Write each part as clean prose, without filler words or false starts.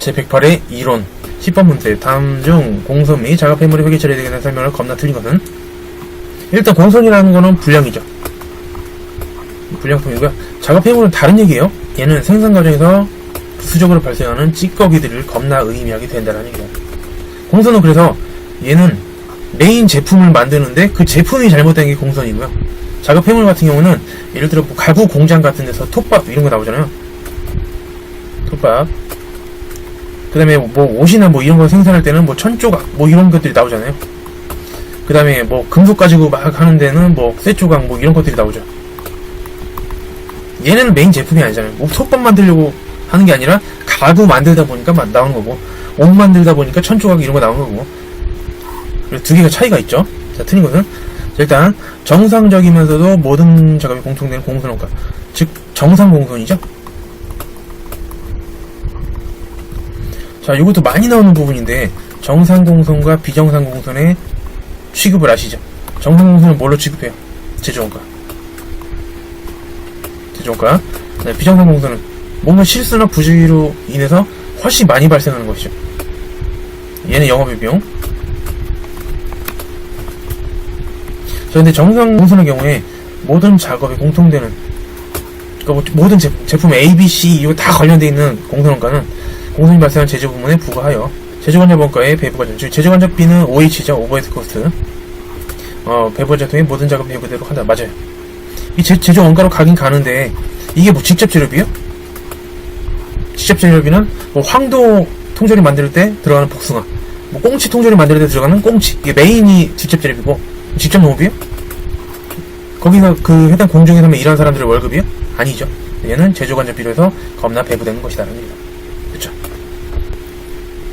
제108의 이론 10번 문제. 다음 중 공손 및 자가 폐물이 회계 처리되게 되는 설명을 겁나 틀린 것은? 일단 공손이라는 거는 불량이죠. 불량품이고요. 자가 폐물은 다른 얘기예요. 얘는 생산 과정에서 부수적으로 발생하는 찌꺼기들을 겁나 의미하게 된다는 얘기예요. 공손은 그래서 얘는 메인 제품을 만드는데 그 제품이 잘못된 게 공손이고요. 자가 폐물 같은 경우는 예를 들어 뭐 가구 공장 같은 데서 톱밥 이런 거 나오잖아요. 톱밥. 그 다음에 뭐 옷이나 뭐 이런 거 생산할 때는 뭐 천조각 뭐 이런 것들이 나오잖아요. 그 다음에 뭐 금속 가지고 막 하는 데는 뭐 쇠조각 뭐 이런 것들이 나오죠. 얘는 메인 제품이 아니잖아요. 뭐 톱밥 만들려고 하는 게 아니라 가구 만들다 보니까 나오는 거고, 옷 만들다 보니까 천조각 이런 거 나오는 거고. 그래서 두 개가 차이가 있죠. 자, 틀린 것은 자, 일단 정상적이면서도 모든 작업이 공통되는 공손원가, 즉 정상 공손이죠. 자, 이것도 많이 나오는 부분인데 정상 공손과 비정상 공손의 취급을 아시죠? 정상 공손은 뭘로 취급해요? 제조원가. 제조원가. 네, 비정상 공손은 뭔가 실수나 부주의로 인해서 훨씬 많이 발생하는 것이죠. 얘는 영업의 비용. 자, 근데 정상 공손의 경우에 모든 작업에 공통되는, 그러니까 모든 제품 A, B, C 이거 다 관련되어 있는 공손원가는 공손이 발생한 제조 부문에 부과하여 제조간접원가의 배부과정, 즉 제조간접비는 OH죠. 오버헤드 코스트. 배부과정 통해 모든 작업 배부되도록 한다. 맞아요. 이 제조원가로 가긴 가는데 이게 뭐 직접 재료비요? 직접 재료비는 뭐 황도 통조림 만들 때 들어가는 복숭아, 뭐 꽁치 통조림 만들 때 들어가는 꽁치, 이게 메인이 직접 재료비고 직접 농업이요? 거기서 그 해당 공정에서 일하는 사람들의 월급이요? 아니죠. 얘는 제조간접비로 해서 겁나 배부되는 것이다라는 얘기다. 그쵸?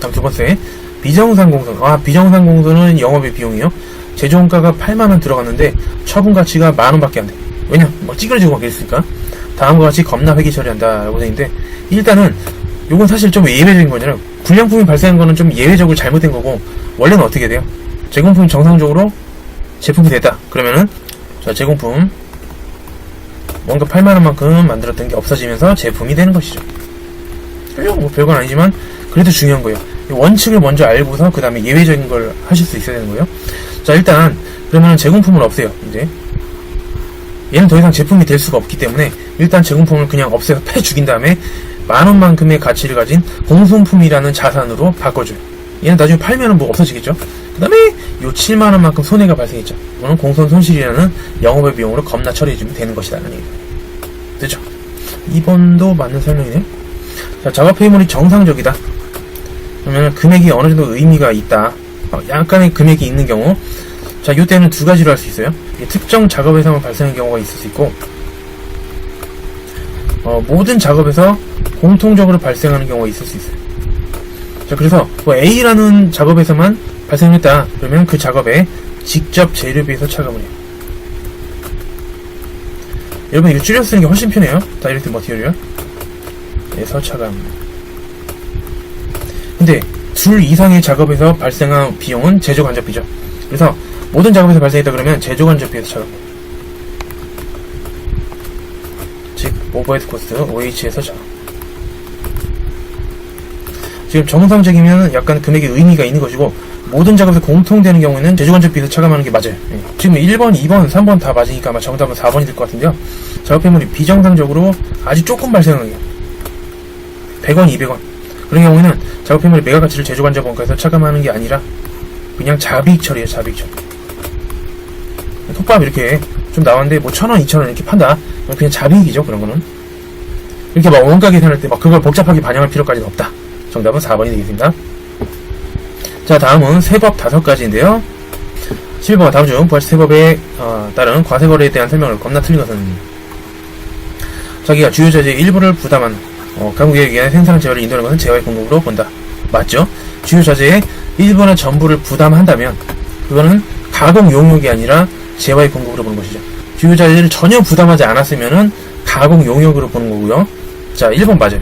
다음 두 번째, 비정상 공손. 비정상 공손은 영업의 비용이요. 제조원가가 8만원 들어갔는데 처분 가치가 만원밖에 안 돼. 왜냐? 뭐 찌그러지고 막 이랬으니까. 다음과 같이 겁나 회계 처리한다 라고 되는데, 일단은 요건 사실 좀 예외적인 거잖아요. 불량품이 발생한 거는 좀 예외적으로 잘못된 거고, 원래는 어떻게 돼요? 제공품이 정상적으로 제품이 됐다 그러면은, 자, 제공품 뭔가 8만원만큼 만들었던 게 없어지면서 제품이 되는 것이죠. 뭐 별건 아니지만 그래도 중요한 거예요. 원칙을 먼저 알고서 그 다음에 예외적인 걸 하실 수 있어야 되는 거예요. 자, 일단 그러면 제공품을 없애요. 이제 얘는 더 이상 제품이 될 수가 없기 때문에 일단 제공품을 그냥 없애서 패 죽인 다음에 만원만큼의 가치를 가진 공손품이라는 자산으로 바꿔줘요. 얘는 나중에 팔면은 뭐 없어지겠죠. 그 다음에 요 7만원만큼 손해가 발생했죠. 이거는 공손 손실이라는 영업의 비용으로 겁나 처리해주면 되는 것이다 라는 얘기예요. 됐죠? 2번도 맞는 설명이네요. 자, 작업 폐물이 정상적이다 그러면 금액이 어느 정도 의미가 있다. 약간의 금액이 있는 경우, 자, 이때는 두 가지로 할 수 있어요. 특정 작업에서만 발생하는 경우가 있을 수 있고, 모든 작업에서 공통적으로 발생하는 경우가 있을 수 있어요. 자, 그래서 뭐 A라는 작업에서만 발생했다 그러면 그 작업에 직접 재료비에서 차감을 해요. 여러분 이거 줄여 쓰는 게 훨씬 편해요. 다이렉트 머티리얼 에서 차감. 근데 둘 이상의 작업에서 발생한 비용은 제조간접비죠. 그래서 모든 작업에서 발생했다 그러면 제조간접비에서 차감. 즉 오버헤드 코스트 OH에서 차감. 지금 정상적이면 약간 금액의 의미가 있는 것이고, 모든 작업에서 공통되는 경우에는 제조간접비에서 차감하는 게 맞아요. 지금 1번, 2번, 3번 다 맞으니까 아마 정답은 4번이 될 것 같은데요. 작업 폐물이 비정상적으로 아주 조금 발생하는 게 100원, 200원 그런 경우에는 작업 폐물의 매각 가치를 제조간접원가에서 차감하는 게 아니라 그냥 자비익 처리예요. 자비익 처리. 톱밥 이렇게 좀 나왔는데 뭐 1,000원, 2,000원 이렇게 판다. 그냥 자비익이죠. 그런 거는 이렇게 막 원가 계산할 때 막 그걸 복잡하게 반영할 필요까지는 없다. 정답은 4번이 되겠습니다. 자, 다음은 세법 5가지인데요. 11번, 다음 중 부가세 세법에 따른 과세거래에 대한 설명을 겁나 틀린 것은, 자기가 주요자재의 일부를 부담한 가공기획에 의한 생산 재화를 인도하는 것은 재화의 공급으로 본다. 맞죠? 주요자재의 일부나 전부를 부담한다면 그거는 가공 용역이 아니라 재화의 공급으로 보는 것이죠. 주요자재를 전혀 부담하지 않았으면은 가공 용역으로 보는 거고요. 자, 1번 맞아요.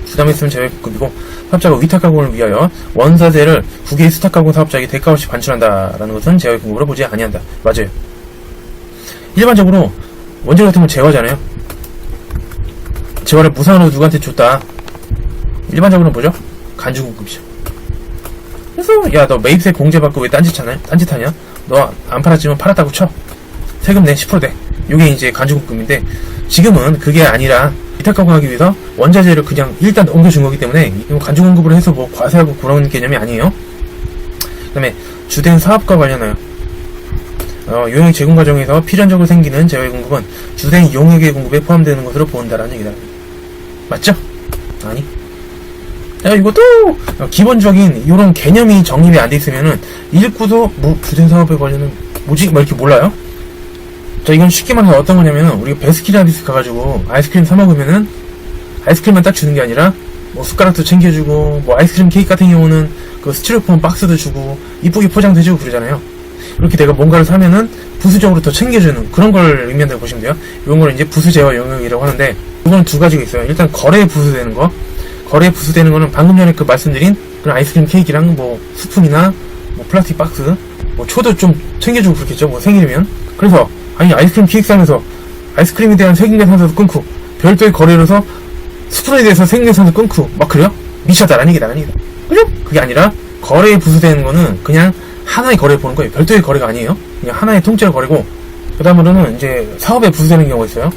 부담했으면 재화의 공급이고, 사업자가 위탁 가공을 위하여 원사재를 국외 수탁 가공 사업자에게 대가 없이 반출한다라는 것은 재화의 공급으로 보지 아니한다. 맞아요. 일반적으로 원재료 같은 건 재화잖아요. 재화를 무상으로 누구한테 줬다. 일반적으로는 뭐죠? 간주공급이죠. 그래서 야 너 매입세 공제받고 왜 딴짓하냐? 너 안 팔았지만 팔았다고 쳐. 세금 내 10% 돼. 요게 이제 간주공급인데 지금은 그게 아니라 위탁가공하기 위해서 원자재를 그냥 일단 옮겨준 거기 때문에 이거 간주공급을 해서 뭐 과세하고 그런 개념이 아니에요. 그 다음에 주된 사업과 관련하여 용역 제공 과정에서 필연적으로 생기는 재화의 공급은 주된 용역의 공급에 포함되는 것으로 본다라는 얘기다. 맞죠? 아니. 자, 이것도 기본적인 이런 개념이 정립이 안 돼 있으면은 읽고도 뭐 주된 사업에 관련은 뭐지? 뭐 이렇게 몰라요? 자, 이건 쉽게 말해서 어떤 거냐면은 우리가 베스킨라빈스 가가지고 아이스크림 사 먹으면은 아이스크림만 딱 주는 게 아니라 뭐 숟가락도 챙겨주고 뭐 아이스크림 케이크 같은 경우는 그 스티로폼 박스도 주고 이쁘게 포장도 해주고 그러잖아요. 이렇게 내가 뭔가를 사면은 부수적으로 더 챙겨주는 그런 걸 의미한다고 보시면 돼요. 이런 걸 이제 부수재화 용역이라고 하는데 이거는 두 가지가 있어요. 일단 거래에 부수되는 거. 거래에 부수되는 거는 방금 전에 그 말씀드린 그런 아이스크림 케이크랑 뭐 스푼이나 뭐 플라스틱 박스 뭐 초도 좀 챙겨주고 그렇겠죠. 뭐 생일이면. 그래서 아니 아이스크림 케이크 사면서 아이스크림에 대한 세금계산서도 끊고 별도의 거래로서 스푼에 대해서 세금계산서 끊고 막 그래요? 미쳤다라는 얘기다. 그죠? 그게 아니라 거래에 부수되는 거는 그냥 하나의 거래를 보는 거예요. 별도의 거래가 아니에요. 그냥 하나의 통째로 거래고 그 다음으로는 이제 사업에 부수되는 경우가 있어요.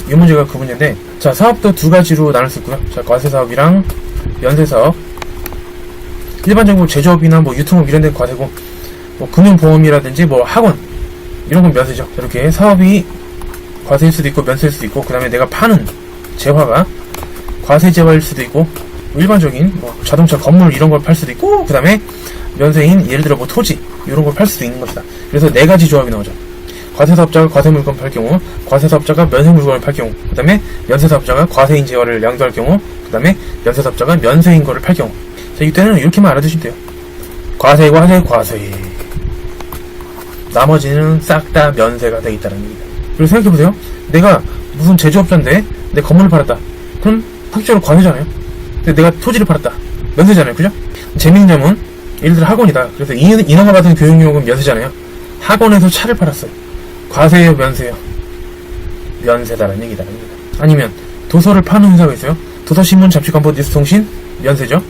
이 문제가 그 문제인데 자 사업도 두 가지로 나눌 수 있고요. 자 과세사업이랑 면세사업. 일반적으로 제조업이나 뭐 유통업 이런 데 과세고 뭐 금융보험이라든지 뭐 학원 이런 건 면세죠. 이렇게 사업이 과세일 수도 있고 면세일 수도 있고 그 다음에 내가 파는 재화가 과세 재화일 수도 있고 일반적인 뭐 자동차 건물 이런 걸 팔 수도 있고 그 다음에 면세인 예를 들어 뭐 토지 이런 걸 팔 수도 있는 것이다. 그래서 네 가지 조합이 나오죠. 과세사업자가 과세물건 팔 경우 과세사업자가 면세물건을 팔 경우 그 다음에 면세사업자가 과세인 재화를 양도할 경우 그 다음에 면세사업자가 면세인 거를 팔 경우 자 이때는 이렇게만 알아두시면 돼요. 과세 과세 나머지는 싹 다 면세가 되겠다는 얘기다. 그리고 생각해보세요. 내가 무슨 제조업자인데 내 건물을 팔았다. 그럼 fakti적으로 과세잖아요. 근데 내가 토지를 팔았다. 면세잖아요. 그죠? 재밌는 점은 예를 들어 학원이다. 그래서 인허가 받은 교육용은 면세잖아요. 학원에서 차를 팔았어요. 과세예요, 면세요? 면세다라는 얘기다. 아니면 도서를 파는 회사가 있어요. 도서신문, 잡지광고, 뉴스통신 면세죠.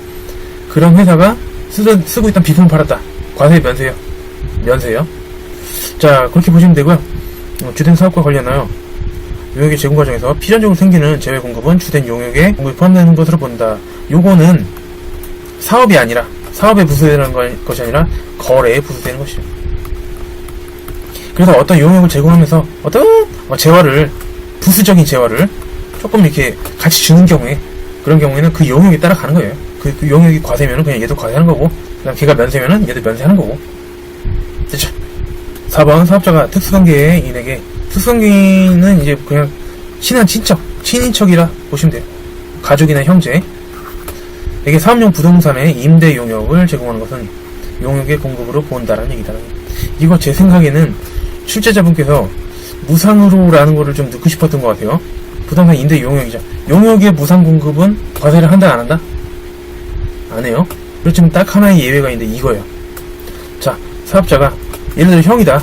그런 회사가 쓰고 있던 비품을 팔았다. 과세 면세요? 면세요? 자 그렇게 보시면 되고요. 주된 사업과 관련하여 용역의 제공 과정에서 필연적으로 생기는 재외 공급은 주된 용역에 공급이 포함되는 것으로 본다. 요거는 사업이 아니라 사업에 부수되는 것이 아니라 거래에 부수되는 것이죠. 그래서 어떤 용역을 제공하면서 어떤 재화를 부수적인 재화를 조금 이렇게 같이 주는 경우에 그런 경우에는 그 용역에 따라가는 거예요. 그 용역이 과세면은 그냥 얘도 과세하는 거고 그다음 걔가 면세면은 얘도 면세하는 거고. 됐죠? 4번 사업자가 특수관계에 인에게 특수관계는 이제 그냥 친한 친인척이라 보시면 돼요. 가족이나 형제 에게 사업용 부동산의 임대 용역을 제공하는 것은 용역의 공급으로 본다라는 얘기다. 이거 제 생각에는 출제자분께서 무상으로라는 거를 좀 넣고 싶었던 것 같아요. 부동산 임대 용역이죠. 용역의 무상 공급은 과세를 한다 안 한다? 안 해요. 그렇지만 딱 하나의 예외가 있는데 이거예요. 자 사업자가 예를 들어 형이다.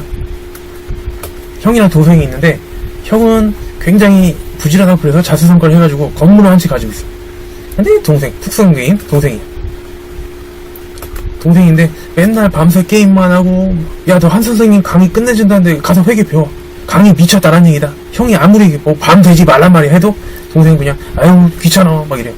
형이랑 동생이 있는데 형은 굉장히 부지런하고 그래서 자수성가를 해가지고 건물을 한 채 가지고 있어. 근데 동생, 특수관계인 동생이야. 동생인데 맨날 밤새 게임만 하고 야 너 한 선생님 강의 끝내준다는데 가서 회계 배워. 강의 미쳤다란 얘기다. 형이 아무리 뭐 밤 되지 말란 말이 해도 동생은 그냥 아유 귀찮아 막 이래요.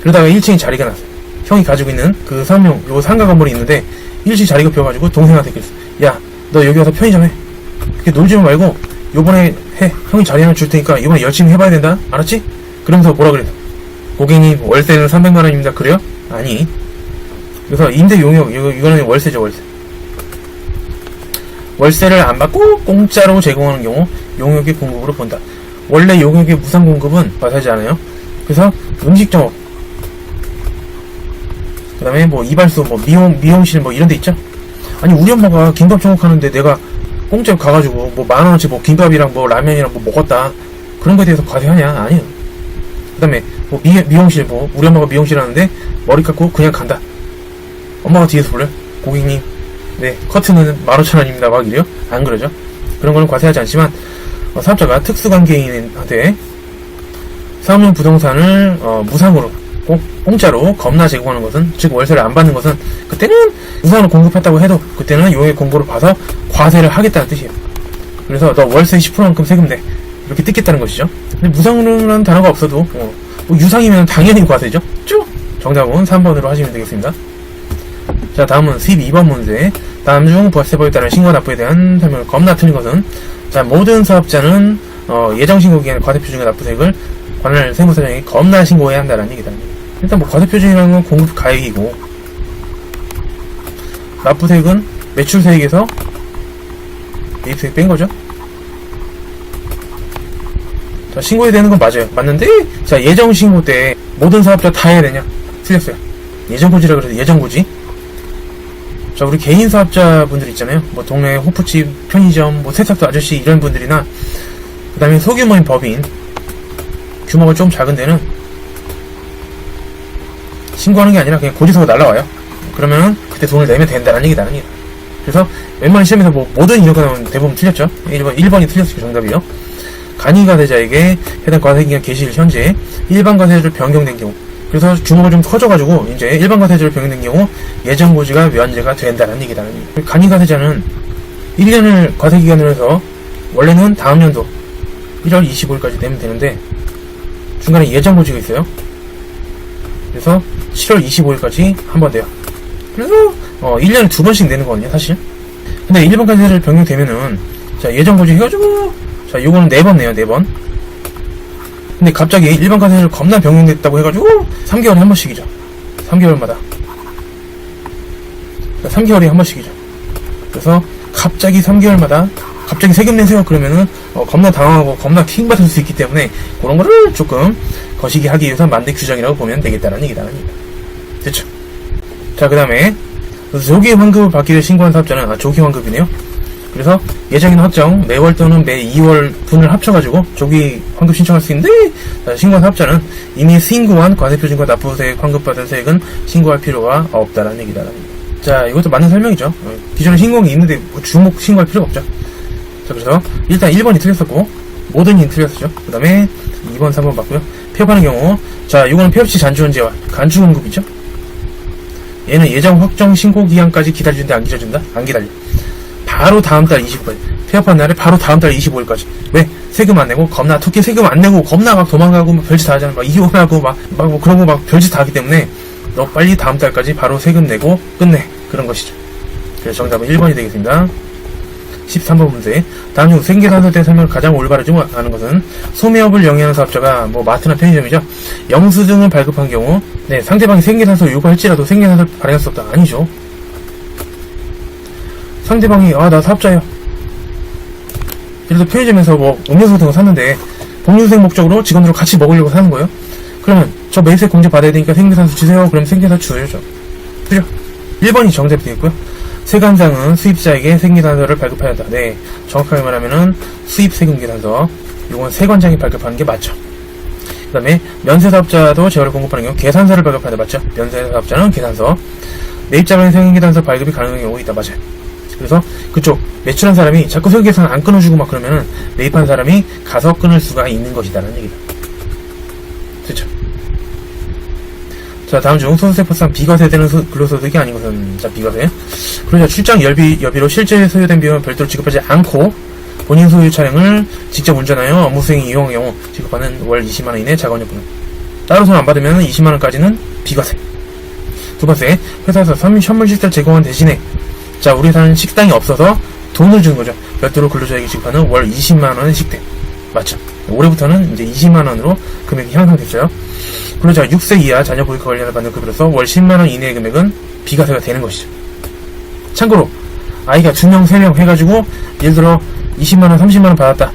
그러다가 1층에 자리가 났어요. 형이 가지고 있는 그 사업용 요 상가 건물이 있는데 1층 자리가 비어가지고 동생한테 그랬어. 야 너 여기 와서 편의점 해. 그렇게 놀지 말고 요번에 해. 형이 자리 하나 줄 테니까 이번에 열심히 해봐야 된다. 알았지? 그러면서 뭐라 그랬어? 고객님 월세는 300만원입니다. 그래요? 아니. 그래서 임대 용역 이거는 월세죠. 월세를 안 받고 공짜로 제공하는 경우 용역의 공급으로 본다. 원래 용역의 무상 공급은 과세하지 않아요. 그래서 음식점업 그 다음에 뭐 이발소 뭐 미용실 뭐 이런 데 있죠. 아니 우리 엄마가 김밥 정옥하는데 내가 공짜로 가가지고 뭐 10,000원어치 뭐 김밥이랑 뭐 라면이랑 뭐 먹었다 그런 거에 대해서 과세하냐? 아니에요. 그 다음에 뭐 미용실 뭐 우리 엄마가 미용실 하는데 머리 감고 그냥 간다. 엄마가 뒤에서 불러요. 고객님 네 커트는 15,000원입니다 막 이래요? 안 그러죠. 그런 거는 과세하지 않지만 사업자가 특수관계인한테 사업용 부동산을 무상으로 꼭 공짜로 겁나 제공하는 것은, 즉 월세를 안 받는 것은, 그때는 무상으로 공급했다고 해도 그때는 용의 공고를 봐서 과세를 하겠다는 뜻이에요. 그래서 너 월세 10%만큼 세금 내, 이렇게 뜯겠다는 것이죠. 근데 무상으로는 단어가 없어도 뭐 유상이면 당연히 과세죠. 쭉! 정답은 3번으로 하시면 되겠습니다. 자, 다음은 12번 문제. 다음 중 부가세법에 따른 신고와 납부에 대한 설명을 겁나 틀린 것은, 자, 모든 사업자는 예정신고 기간 과세표준과 납부세액을 관할 세무서장에 겁나 신고해야 한다는 얘기다. 일단 뭐 과세표준이라는 건 공급 가액이고, 납부세액은 매출세액에서 대입세액 뺀 거죠. 자, 신고해야 되는 건 맞아요. 맞는데, 자, 예정신고 때 모든 사업자 다 해야 되냐? 틀렸어요. 예정고지라 그래서 예정고지. 자, 우리 개인 사업자분들 있잖아요. 뭐 동네 호프집, 편의점, 뭐 세탁소 아저씨 이런 분들이나, 그 다음에 소규모인 법인, 규모가 좀 작은 데는 신고하는 게 아니라 그냥 고지서가 날라와요. 그러면은 그때 돈을 내면 된다는 얘기다는 얘기다. 그래서 웬만한 시험에서 뭐 모든 인허가 나오면 대부분 틀렸죠. 1번이 틀렸어요. 정답이요. 간이과세자에게 해당 과세기간 개시일 현재 일반 과세제로 변경된 경우, 그래서 규모가 좀 커져가지고 이제 일반 과세제로 변경된 경우 예정고지가 면제가 된다는 얘기다는 얘기. 간이과세자는 1년을 과세기간으로 해서 원래는 다음 연도 1월 25일까지 내면 되는데 중간에 예정고지가 있어요. 그래서 7월 25일까지 한 번 돼요. 그래서 1년에 2번씩 내는 거거든요, 사실. 근데 일반 과세제를 변경되면은, 자, 예정고지 해가지고, 자, 요거는 4번 내요, 4번. 근데 갑자기 일반 과세제를 겁나 변경됐다고 해가지고 3개월에 한 번씩이죠. 3개월마다. 3개월에 한 번씩이죠. 그래서 갑자기 3개월마다 갑자기 세금 내세요 그러면은 겁나 당황하고 겁나 킹받을 수 있기 때문에 그런 거를 조금 거시기 하기 위해서 만든 규정이라고 보면 되겠다는 얘기다는 얘기다. 됐죠? 자, 그 다음에 조기 환급을 받기 위해 신고한 사업자는 조기 환급이네요. 그래서 예정인 확정 매월 또는 매 2월 분을 합쳐가지고 조기 환급 신청할 수 있는데, 신고한 사업자는 이미 신고한 과세표준과 납부세액 환급받은 세액은 신고할 필요가 없다라는 얘기다라는 얘기. 자, 이것도 맞는 설명이죠. 기존에 신고한 게 있는데 뭐 주목 신고할 필요가 없죠. 자, 그래서 일단 1번이 틀렸었고 모든 이 틀렸었죠. 그 다음에 2번 3번 맞고요. 폐업하는 경우, 자, 이거는 폐업시 잔주원제와 간추환급이죠. 얘는 예정 확정 신고 기간까지 기다려준다, 안 기다려준다? 안 기다려. 바로 다음 달 25일. 폐업한 날에 바로 다음 달 25일까지. 왜? 세금 안 내고, 겁나, 특히 세금 안 내고, 겁나 막 도망가고, 막 별짓 다 하잖아. 막 이혼하고, 막 뭐 그런 거 막 별짓 다 하기 때문에, 너 빨리 다음 달까지 바로 세금 내고, 끝내. 그런 것이죠. 그래서 정답은 1번이 되겠습니다. 13번 문제. 다음 중 생계산서 때 설명을 가장 올바르지 않은 것은, 소매업을 영위하는 사업자가 뭐 마트나 편의점이죠. 영수증을 발급한 경우, 네, 상대방이 생계산서 요구할지라도 생계산서를 발행할 수 없다. 아니죠. 상대방이 나 사업자예요. 예를 들어 편의점에서 뭐 음료수 같은 거 샀는데 복리후생 목적으로 직원들과 같이 먹으려고 사는 거예요. 그러면 저 매입세 공제 받아야 되니까 생계산서 주세요. 그럼 생계산서 줘야죠. 그죠? 1번이 정답이 되겠고요. 세관상은 수입자에게 생계산서를 발급해야 한다. 네, 정확하게 말하면은 수입세금계산서. 이건 세관장이 발급하는 게 맞죠. 그 다음에 면세사업자도 재화를 공급하는 경우 계산서를 발급하는 게 맞죠. 면세사업자는 계산서. 매입자 간 생계산서 발급이 가능한 경우가 있다. 맞아요. 그래서 그쪽 매출한 사람이 자꾸 설계산 안 끊어주고 막 그러면은 매입한 사람이 가서 끊을 수가 있는 것이다라는 얘기다. 그렇죠? 자, 다음 중 소득세법상 비과세되는 근로소득이 아닌 것은, 자, 비과세. 그러자 출장 여비로 실제 소요된 비용은 별도로 지급하지 않고 본인 소유 차량을 직접 운전하여 업무 수행 이용한 경우 지급하는 월 20만원 이내 자가원료분은 따로 손 안 받으면 20만원까지는 비과세. 두 번째, 회사에서 현물 식사를 제공한 대신에, 자, 우리 회사는 식당이 없어서 돈을 주는 거죠. 별도로 근로자에게 지급하는 월 20만원의 식대. 맞죠? 올해부터는 이제 20만원으로 금액이 향상됐어요. 근로자가 6세 이하 자녀 보육과 관련을 받는 급여로서 월 10만원 이내의 금액은 비과세가 되는 것이죠. 참고로, 아이가 2명, 3명 해가지고, 예를 들어 20만원, 30만원 받았다.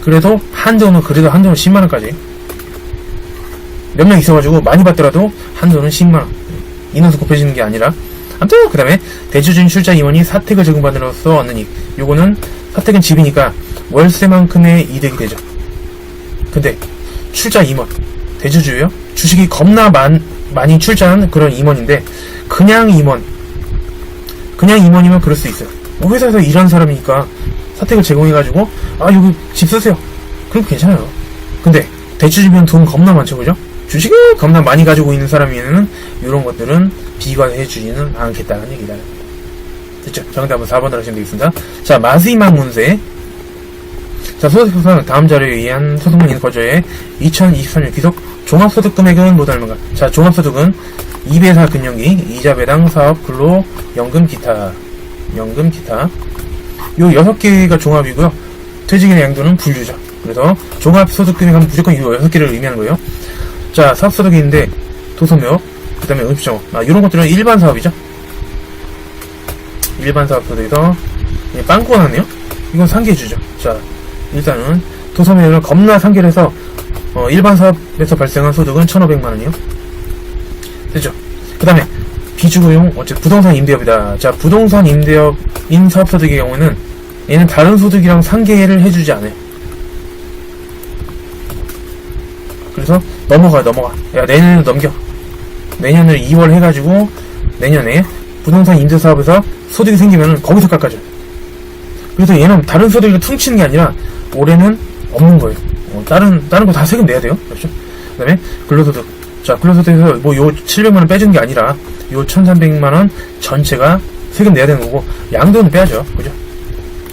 그래도 한도는 10만원까지. 몇 명 있어가지고 많이 받더라도 한도는 10만원. 인원수 곱해지는 게 아니라, 아무튼 그 다음에 대주주인 출자 임원이 사택을 제공받으로써 얻는 이익. 요거는 사택은 집이니까 월세만큼의 이득이 되죠. 근데 출자 임원, 대주주요? 주식이 겁나 많이 출자한 그런 임원인데 그냥 임원이면 그럴 수 있어요. 회사에서 일하는 사람이니까 사택을 제공해가지고 여기 집 쓰세요. 그럼 괜찮아요. 근데 대주주면 돈 겁나 많죠, 그죠? 주식을 겁나 많이 가지고 있는 사람이면은 이런 것들은 비과세해주지는 않겠다는 얘기다. 됐죠? 정답은 4번으로 하시면 되겠습니다. 자, 마지막 문제. 자, 소득소득 다음 자료에 의한 소득문인 거저의 2023년 귀속 종합소득 금액은 뭐 닮은가? 자, 종합소득은 2배사 근년기, 이자 배당, 사업, 근로, 연금, 기타. 연금, 기타. 요 6개가 종합이고요. 퇴직인의 양도는 분류죠. 그래서 종합소득 금액은 무조건 이 6개를 의미하는 거예요. 자, 사업소득이 있는데 도소매업, 그 다음에 음식점업. 이런 것들은 일반 사업이죠. 일반 사업소득에서 빵꾸가 났네요. 이건 상계주죠. 자, 일단은 도소매업을 겁나 상계를 해서 일반 사업에서 발생한 소득은 1,500만원이요. 됐죠? 그 다음에 비주거용 부동산 임대업이다. 자, 부동산 임대업인 사업소득의 경우는 얘는 다른 소득이랑 상계를 해주지 않아요. 그래서 넘어가. 야, 내년으로 넘겨. 내년을 2월 해가지고 내년에 부동산 임대 사업에서 소득이 생기면은 거기서 깎아줘요. 그래서 얘는 다른 소득을 퉁치는 게 아니라 올해는 없는 거예요. 다른 거 다 세금 내야 돼요. 그렇죠? 그 다음에 근로소득. 자, 근로소득에서 뭐 요 700만원 빼주는 게 아니라 요 1300만원 전체가 세금 내야 되는 거고, 양도는 빼야죠. 그죠?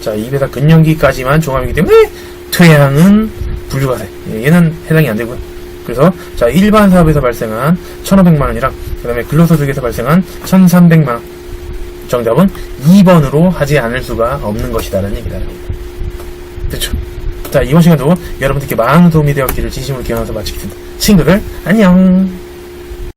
자, 2배사 근년기까지만 종합이기 때문에 퇴양은 분류과세. 얘는 해당이 안 되고요. 그래서 자, 일반 사업에서 발생한 1,500만원이랑 그 다음에 근로소득에서 발생한 1,300만원. 정답은 2번으로 하지 않을 수가 없는 것이다라는 얘기다. 그렇죠? 자, 이번 시간도 여러분들께 많은 도움이 되었기를 진심으로 기원하면서 마치겠습니다. 친구들, 안녕!